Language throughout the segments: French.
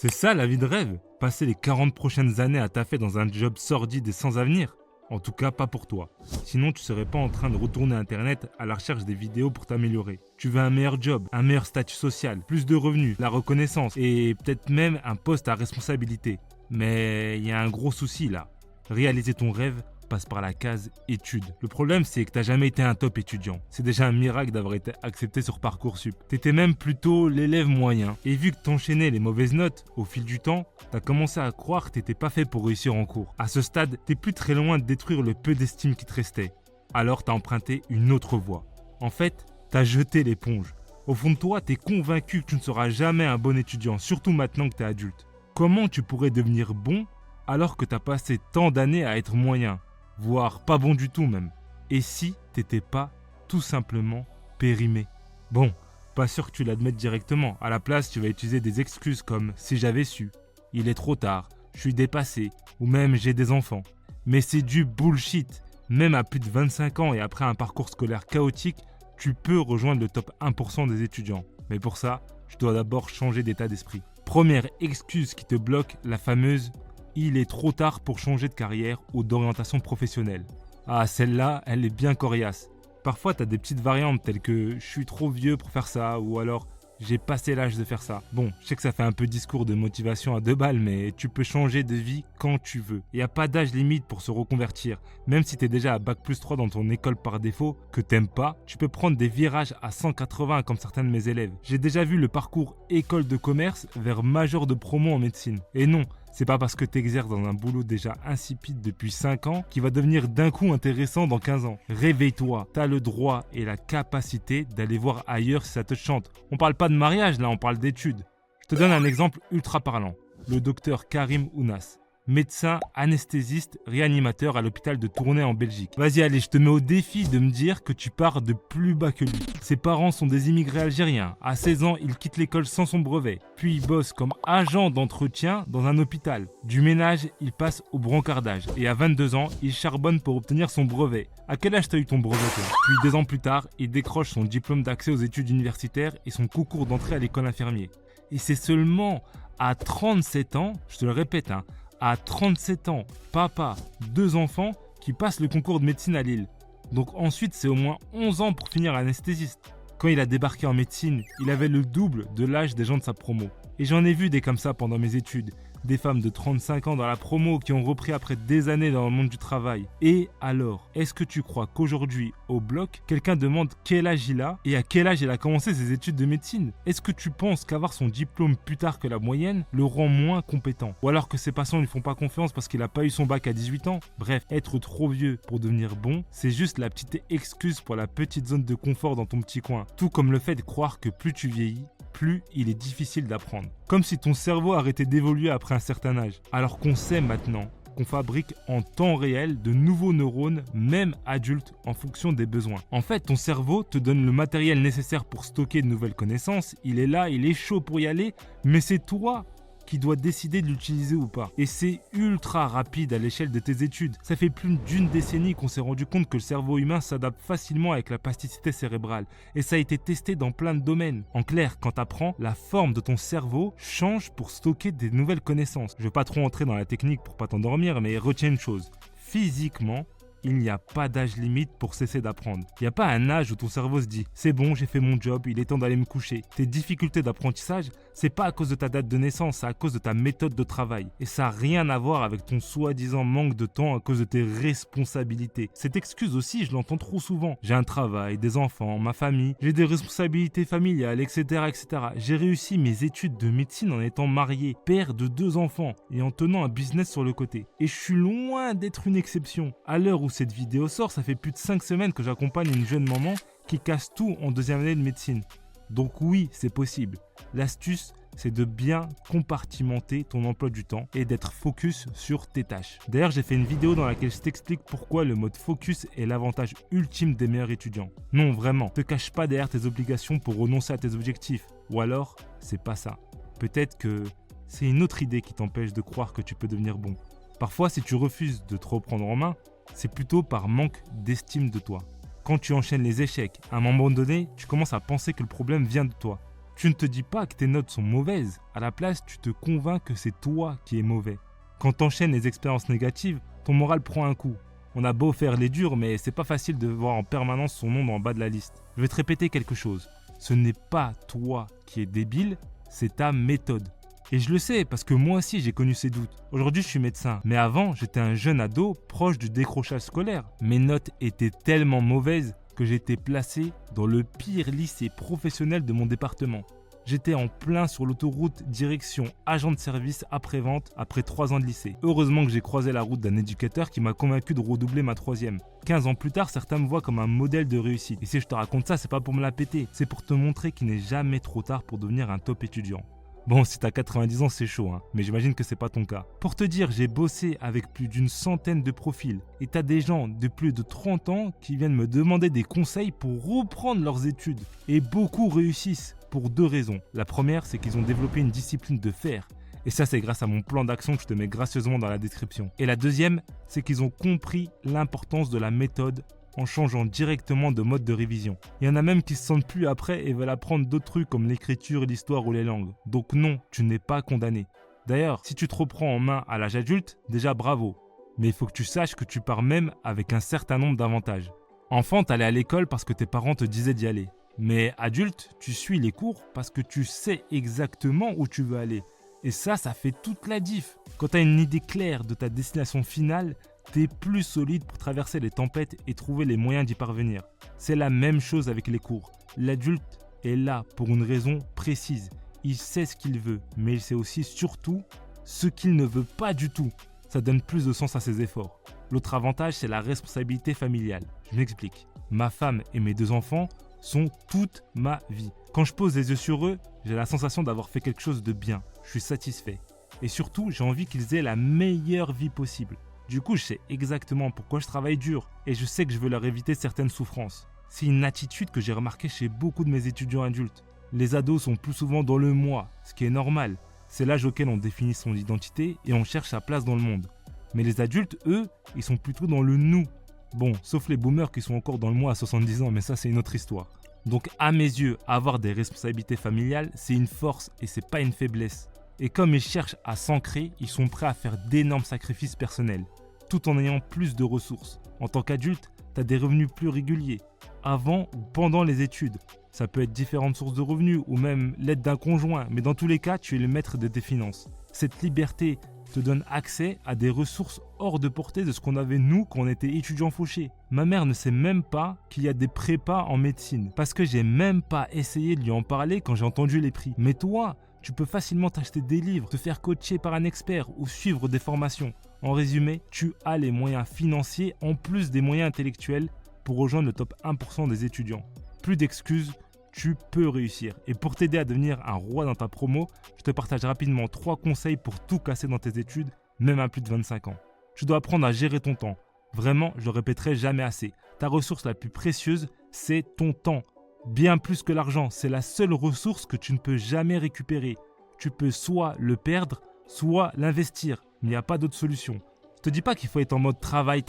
C'est ça la vie de rêve? Passer les 40 prochaines années à taffer dans un job sordide et sans avenir? En tout cas, pas pour toi. Sinon, tu serais pas en train de retourner Internet à la recherche des vidéos pour t'améliorer. Tu veux un meilleur job, un meilleur statut social, plus de revenus, la reconnaissance et peut-être même un poste à responsabilité. Mais il y a un gros souci là. Réaliser ton rêve passe par la case études. Le problème, c'est que t'as jamais été un top étudiant. C'est déjà un miracle d'avoir été accepté sur Parcoursup. T'étais même plutôt l'élève moyen. Et vu que t'enchaînais les mauvaises notes au fil du temps, t'as commencé à croire que t'étais pas fait pour réussir en cours. À ce stade, t'es plus très loin de détruire le peu d'estime qui te restait. Alors t'as emprunté une autre voie. En fait, t'as jeté l'éponge. Au fond de toi, t'es convaincu que tu ne seras jamais un bon étudiant, surtout maintenant que t'es adulte. Comment tu pourrais devenir bon alors que t'as passé tant d'années à être moyen, voire pas bon du tout même? Et si t'étais pas tout simplement périmé? Bon, pas sûr que tu l'admettes directement. À la place, tu vas utiliser des excuses comme « si j'avais su »,« il est trop tard »,« je suis dépassé » ou même « j'ai des enfants ». Mais c'est du bullshit. Même à plus de 25 ans et après un parcours scolaire chaotique, tu peux rejoindre le top 1% des étudiants. Mais pour ça, tu dois d'abord changer d'état d'esprit. Première excuse qui te bloque, la fameuse « il est trop tard pour changer de carrière ou d'orientation professionnelle ». Ah, celle-là, elle est bien coriace. Parfois, tu as des petites variantes telles que « je suis trop vieux pour faire ça » ou alors « j'ai passé l'âge de faire ça ». Bon, je sais que ça fait un peu discours de motivation à 2 balles, mais tu peux changer de vie quand tu veux. Il n'y a pas d'âge limite pour se reconvertir. Même si tu es déjà à Bac+3 dans ton école par défaut, que t'aimes pas, tu peux prendre des virages à 180 comme certains de mes élèves. J'ai déjà vu le parcours école de commerce vers major de promo en médecine. Et non, c'est pas parce que tu exerces dans un boulot déjà insipide depuis 5 ans qu'il va devenir d'un coup intéressant dans 15 ans. Réveille-toi, t'as le droit et la capacité d'aller voir ailleurs si ça te chante. On parle pas de mariage là, on parle d'études. Je te donne un exemple ultra parlant. Le docteur Karim Ounas, médecin anesthésiste réanimateur à l'hôpital de Tournai en Belgique. Vas-y, allez, je te mets au défi de me dire que tu pars de plus bas que lui. Ses parents sont des immigrés algériens. À 16 ans, il quitte l'école sans son brevet. Puis il bosse comme agent d'entretien dans un hôpital. Du ménage, il passe au brancardage. Et à 22 ans, il charbonne pour obtenir son brevet. À quel âge t'as eu ton brevet toi? Puis 2 ans plus tard, il décroche son diplôme d'accès aux études universitaires et son concours d'entrée à l'école infirmier. Et c'est seulement à 37 ans, je te le répète, à 37 ans, papa, 2 enfants, qui passent le concours de médecine à Lille. Donc ensuite, c'est au moins 11 ans pour finir anesthésiste. Quand il a débarqué en médecine, il avait le double de l'âge des gens de sa promo. Et j'en ai vu des comme ça pendant mes études. Des femmes de 35 ans dans la promo qui ont repris après des années dans le monde du travail. Et alors, est-ce que tu crois qu'aujourd'hui, au bloc, quelqu'un demande quel âge il a et à quel âge il a commencé ses études de médecine? Est-ce que tu penses qu'avoir son diplôme plus tard que la moyenne le rend moins compétent? Ou alors que ses patients ne lui font pas confiance parce qu'il n'a pas eu son bac à 18 ans? Bref, être trop vieux pour devenir bon, c'est juste la petite excuse pour la petite zone de confort dans ton petit coin. Tout comme le fait de croire que plus tu vieillis, plus il est difficile d'apprendre. Comme si ton cerveau arrêtait d'évoluer après un certain âge. Alors qu'on sait maintenant qu'on fabrique en temps réel de nouveaux neurones, même adultes, en fonction des besoins. En fait, ton cerveau te donne le matériel nécessaire pour stocker de nouvelles connaissances. Il est là, il est chaud pour y aller, mais c'est toi qui dois décider de l'utiliser ou pas. Et c'est ultra rapide à l'échelle de tes études. Ça fait plus d'une décennie qu'on s'est rendu compte que le cerveau humain s'adapte facilement avec la plasticité cérébrale. Et ça a été testé dans plein de domaines. En clair, quand tu apprends, la forme de ton cerveau change pour stocker des nouvelles connaissances. Je ne vais pas trop entrer dans la technique pour pas t'endormir, mais retiens une chose. Physiquement, il n'y a pas d'âge limite pour cesser d'apprendre. Il n'y a pas un âge où ton cerveau se dit « c'est bon, j'ai fait mon job, il est temps d'aller me coucher ». Tes difficultés d'apprentissage, c'est pas à cause de ta date de naissance, c'est à cause de ta méthode de travail. Et ça n'a rien à voir avec ton soi-disant manque de temps à cause de tes responsabilités. Cette excuse aussi, je l'entends trop souvent. J'ai un travail, des enfants, ma famille, j'ai des responsabilités familiales, etc. etc. J'ai réussi mes études de médecine en étant marié, père de 2 enfants et en tenant un business sur le côté. Et je suis loin d'être une exception. À l'heure où cette vidéo sort, ça fait plus de 5 semaines que j'accompagne une jeune maman qui casse tout en 2e année de médecine. Donc oui, c'est possible. L'astuce, c'est de bien compartimenter ton emploi du temps et d'être focus sur tes tâches. D'ailleurs, j'ai fait une vidéo dans laquelle je t'explique pourquoi le mode focus est l'avantage ultime des meilleurs étudiants. Non, vraiment, ne te cache pas derrière tes obligations pour renoncer à tes objectifs. Ou alors, c'est pas ça. Peut-être que c'est une autre idée qui t'empêche de croire que tu peux devenir bon. Parfois, si tu refuses de te reprendre en main, c'est plutôt par manque d'estime de toi. Quand tu enchaînes les échecs, à un moment donné, tu commences à penser que le problème vient de toi. Tu ne te dis pas que tes notes sont mauvaises. À la place, tu te convaincs que c'est toi qui es mauvais. Quand t'enchaînes les expériences négatives, ton moral prend un coup. On a beau faire les durs, mais c'est pas facile de voir en permanence son nom en bas de la liste. Je vais te répéter quelque chose. Ce n'est pas toi qui es débile, c'est ta méthode. Et je le sais parce que moi aussi j'ai connu ces doutes. Aujourd'hui je suis médecin, mais avant j'étais un jeune ado proche du décrochage scolaire. Mes notes étaient tellement mauvaises que j'étais placé dans le pire lycée professionnel de mon département. J'étais en plein sur l'autoroute direction agent de service après-vente après 3 ans de lycée. Heureusement que j'ai croisé la route d'un éducateur qui m'a convaincu de redoubler ma 3e. 15 ans plus tard, certains me voient comme un modèle de réussite. Et si je te raconte ça, c'est pas pour me la péter, c'est pour te montrer qu'il n'est jamais trop tard pour devenir un top étudiant. Bon, si t'as 90 ans, c'est chaud, hein, mais j'imagine que c'est pas ton cas. Pour te dire, j'ai bossé avec plus d'une centaine de profils. Et t'as des gens de plus de 30 ans qui viennent me demander des conseils pour reprendre leurs études. Et beaucoup réussissent pour 2 raisons. La première, c'est qu'ils ont développé une discipline de fer. Et ça, c'est grâce à mon plan d'action que je te mets gracieusement dans la description. Et la deuxième, c'est qu'ils ont compris l'importance de la méthode en changeant directement de mode de révision. Il y en a même qui se sentent plus après et veulent apprendre d'autres trucs comme l'écriture, l'histoire ou les langues. Donc non, tu n'es pas condamné. D'ailleurs, si tu te reprends en main à l'âge adulte, déjà bravo. Mais il faut que tu saches que tu pars même avec un certain nombre d'avantages. Enfant, t'allais à l'école parce que tes parents te disaient d'y aller. Mais adulte, tu suis les cours parce que tu sais exactement où tu veux aller. Et ça fait toute la diff. Quand tu as une idée claire de ta destination finale, t'es plus solide pour traverser les tempêtes et trouver les moyens d'y parvenir. C'est la même chose avec les cours. L'adulte est là pour une raison précise. Il sait ce qu'il veut, mais il sait aussi surtout ce qu'il ne veut pas du tout. Ça donne plus de sens à ses efforts. L'autre avantage, c'est la responsabilité familiale. Je m'explique. Ma femme et mes 2 enfants sont toute ma vie. Quand je pose les yeux sur eux, j'ai la sensation d'avoir fait quelque chose de bien. Je suis satisfait. Et surtout, j'ai envie qu'ils aient la meilleure vie possible. Du coup, je sais exactement pourquoi je travaille dur et je sais que je veux leur éviter certaines souffrances. C'est une attitude que j'ai remarquée chez beaucoup de mes étudiants adultes. Les ados sont plus souvent dans le moi, ce qui est normal. C'est l'âge auquel on définit son identité et on cherche sa place dans le monde. Mais les adultes, eux, ils sont plutôt dans le nous. Bon, sauf les boomers qui sont encore dans le moi à 70 ans, mais ça c'est une autre histoire. Donc à mes yeux, avoir des responsabilités familiales, c'est une force et c'est pas une faiblesse. Et comme ils cherchent à s'ancrer, ils sont prêts à faire d'énormes sacrifices personnels, tout en ayant plus de ressources. En tant qu'adulte, tu as des revenus plus réguliers, avant ou pendant les études. Ça peut être différentes sources de revenus ou même l'aide d'un conjoint, mais dans tous les cas, tu es le maître de tes finances. Cette liberté te donne accès à des ressources hors de portée de ce qu'on avait nous quand on était étudiants fauchés. Ma mère ne sait même pas qu'il y a des prépas en médecine, parce que j'ai même pas essayé de lui en parler quand j'ai entendu les prix. Mais toi, tu peux facilement t'acheter des livres, te faire coacher par un expert ou suivre des formations. En résumé, tu as les moyens financiers en plus des moyens intellectuels pour rejoindre le top 1% des étudiants. Plus d'excuses, tu peux réussir. Et pour t'aider à devenir un roi dans ta promo, je te partage rapidement 3 conseils pour tout casser dans tes études, même à plus de 25 ans. Tu dois apprendre à gérer ton temps. Vraiment, je le répéterai jamais assez. Ta ressource la plus précieuse, c'est ton temps. Bien plus que l'argent, c'est la seule ressource que tu ne peux jamais récupérer. Tu peux soit le perdre, soit l'investir. Il n'y a pas d'autre solution. Je te dis pas qu'il faut être en mode travail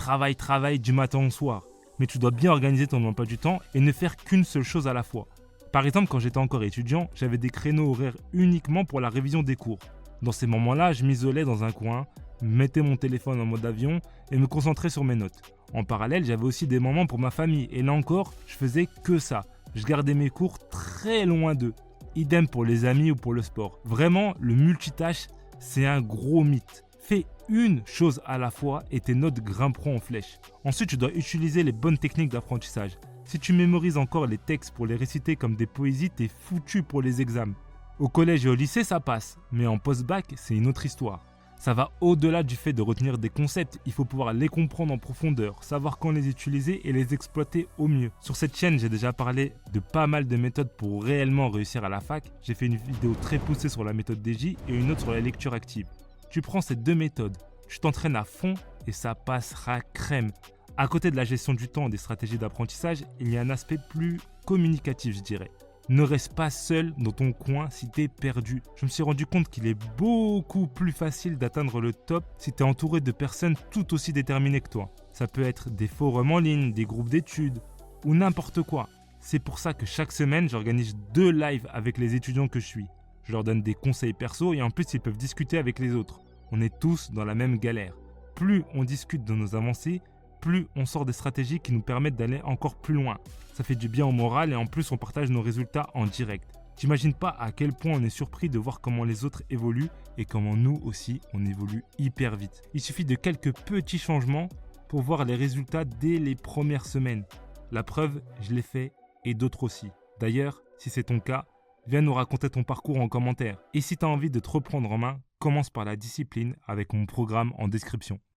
du matin au soir. Mais tu dois bien organiser ton emploi du temps et ne faire qu'une seule chose à la fois. Par exemple, quand j'étais encore étudiant, j'avais des créneaux horaires uniquement pour la révision des cours. Dans ces moments-là, je m'isolais dans un coin, mettais mon téléphone en mode avion et me concentrais sur mes notes. En parallèle, j'avais aussi des moments pour ma famille et là encore, je faisais que ça. Je gardais mes cours très loin d'eux. Idem pour les amis ou pour le sport. Vraiment, le multitâche, c'est un gros mythe. Fais une chose à la fois et tes notes grimperont en flèche. Ensuite, tu dois utiliser les bonnes techniques d'apprentissage. Si tu mémorises encore les textes pour les réciter comme des poésies, t'es foutu pour les examens. Au collège et au lycée, ça passe, mais en post-bac, c'est une autre histoire. Ça va au-delà du fait de retenir des concepts, il faut pouvoir les comprendre en profondeur, savoir quand les utiliser et les exploiter au mieux. Sur cette chaîne, j'ai déjà parlé de pas mal de méthodes pour réellement réussir à la fac. J'ai fait une vidéo très poussée sur la méthode DJ et une autre sur la lecture active. Tu prends ces 2 méthodes, tu t'entraînes à fond et ça passera crème. À côté de la gestion du temps et des stratégies d'apprentissage, il y a un aspect plus communicatif, je dirais. Ne reste pas seul dans ton coin si t'es perdu. Je me suis rendu compte qu'il est beaucoup plus facile d'atteindre le top si t'es entouré de personnes tout aussi déterminées que toi. Ça peut être des forums en ligne, des groupes d'études ou n'importe quoi. C'est pour ça que chaque semaine, j'organise 2 lives avec les étudiants que je suis. Je leur donne des conseils perso et en plus, ils peuvent discuter avec les autres. On est tous dans la même galère. Plus on discute de nos avancées, plus on sort des stratégies qui nous permettent d'aller encore plus loin. Ça fait du bien au moral et en plus, on partage nos résultats en direct. J'imagine pas à quel point on est surpris de voir comment les autres évoluent et comment nous aussi, on évolue hyper vite. Il suffit de quelques petits changements pour voir les résultats dès les premières semaines. La preuve, je l'ai fait et d'autres aussi. D'ailleurs, si c'est ton cas, viens nous raconter ton parcours en commentaire. Et si tu as envie de te reprendre en main, commence par la discipline avec mon programme en description.